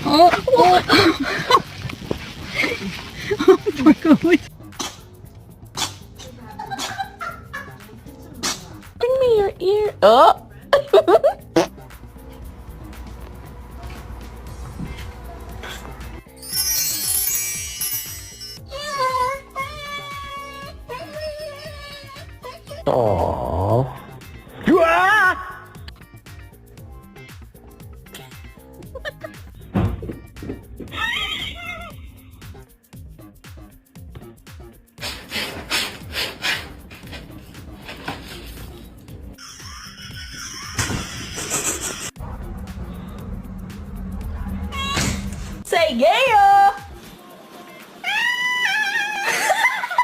Oh, oh. Poor Coach. Bring me your ear. Oh. Aww. Say yeah!